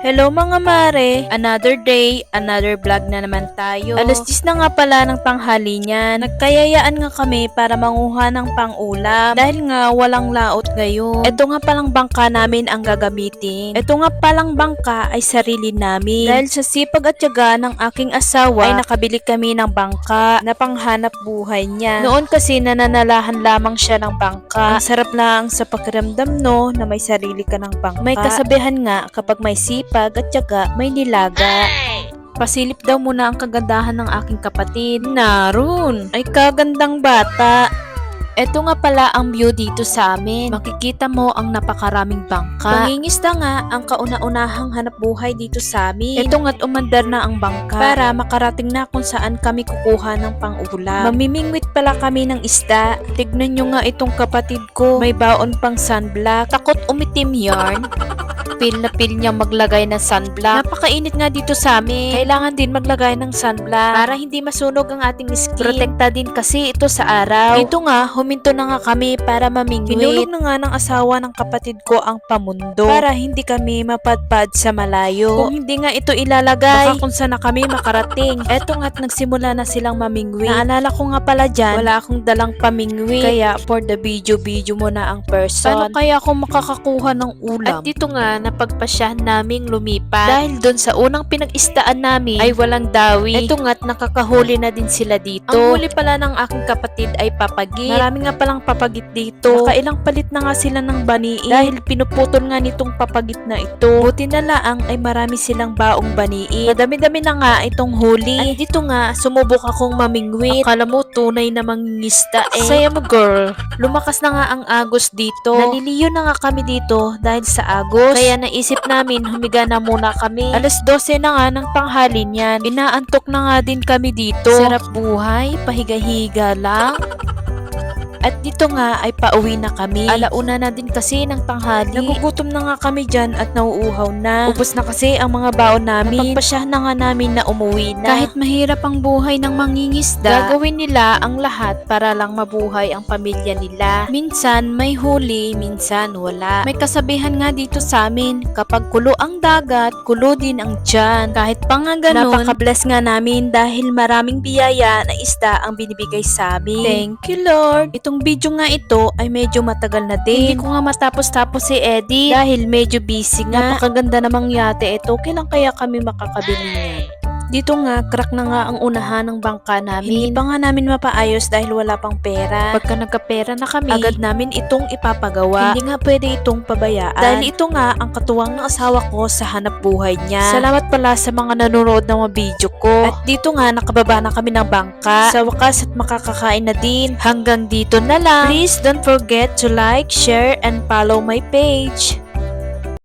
Hello mga mare! Another day, another vlog na naman tayo. Alas 10 na nga pala ng tanghali niyan. Nagkayayaan nga kami para manguha ng pang-ulam dahil nga walang laot ngayon. Ito nga palang bangka namin ang gagamitin. Ito nga palang bangka ay sarili namin. Dahil sa sipag at tiyaga ng aking asawa ay nakabili kami ng bangka na panghanap buhay niya. Noon kasi nananalahan lamang siya ng bangka. Ang sarap lang sa pakiramdam no na may sarili ka ng bangka. May kasabihan nga kapag may sipag at tiyaga, may nilaga. Pasilip daw muna ang kagandahan ng aking kapatid. Narun! Ay kagandang bata! Eto nga pala ang view dito sa amin. Makikita mo ang napakaraming bangka. Mangingisda nga ang kauna-unahang hanap buhay dito sa amin. Eto nga't umandar na ang bangka para makarating na kung saan kami kukuha ng pang-ulam. Mamimingwit pala kami ng isda. Tignan nyo nga itong kapatid ko. May baon pang sunblock. Takot umitim yarn. Pil na pil niya maglagay ng sunblock. Napakainit nga dito sa amin. Kailangan din maglagay ng sunblock para hindi masunog ang ating skin. Protekta din kasi ito sa araw. Dito nga, huminto na nga kami para mamingwit. Pinulog na nga ng asawa ng kapatid ko ang pamundo para hindi kami mapadpad sa malayo. Kung hindi nga ito ilalagay, baka kung saan na kami makarating. Eto nga't nagsimula na silang mamingwit. Naalala ko nga pala dyan, wala akong dalang pamingwit. Kaya for the video mo na ang person. Paano kaya ako makakakuha ng ulam? At dito nga, napagpasyahan naming lumipat. Dahil doon sa unang pinag-istaan namin ay walang dawi. Eto nga't nakakahuli na din sila dito. Ang huli pala ng aking kapatid ay papagit. Marami nga palang papagit dito. Nakailang palit na nga sila ng baniin dahil pinuputol nga nitong papagit na ito. Buti na laang ay marami silang baong baniin. Madami-dami na nga itong huli. At dito nga, sumubok akong mamingwit. Akala mo tunay na mangingisda eh. Saya mo girl. Lumakas na nga ang agos dito. Naliliyo na nga kami dito dahil sa agos. Kaya naisip namin humiga na muna kami. Alas 12 na nga ng tanghali niyan. Inaantok na nga din kami dito. Sarap buhay, pahiga-higa lang. At dito nga ay pauwi na kami. Alauna na din kasi ng tanghali. Nagugutom na nga kami dyan at nauuhaw na. Ubus na kasi ang mga baon namin. Napagpasyahan na nga namin na umuwi na. Kahit mahirap ang buhay ng mangingisda, gagawin nila ang lahat para lang mabuhay ang pamilya nila. Minsan may huli, minsan wala. May kasabihan nga dito sa amin, kapag kulo ang dagat, kulo din ang tiyan. Kahit pa nga ganun, napaka-bless nga namin dahil maraming biyaya na isda ang binibigay sa amin. Thank you Lord. Itong video nga ito ay medyo matagal na din. Hindi ko nga matapos-tapos si Eddie dahil medyo busy nga. Napakaganda namang yate ito. Kailan kaya kami makakabili niyan? Dito nga, crack na nga ang unahan ng bangka namin. Hindi pa nga namin mapaayos dahil wala pang pera. Pagka nagkapera na kami, agad namin itong ipapagawa. Hindi nga pwede itong pabayaan. Dahil ito nga ang katuwang ng asawa ko sa hanap buhay niya. Salamat pala sa mga nanonood ng mga video ko. At dito nga, nakababa na kami ng bangka. Sa wakas at makakakain na din. Hanggang dito na lang. Please don't forget to like, share, and follow my page.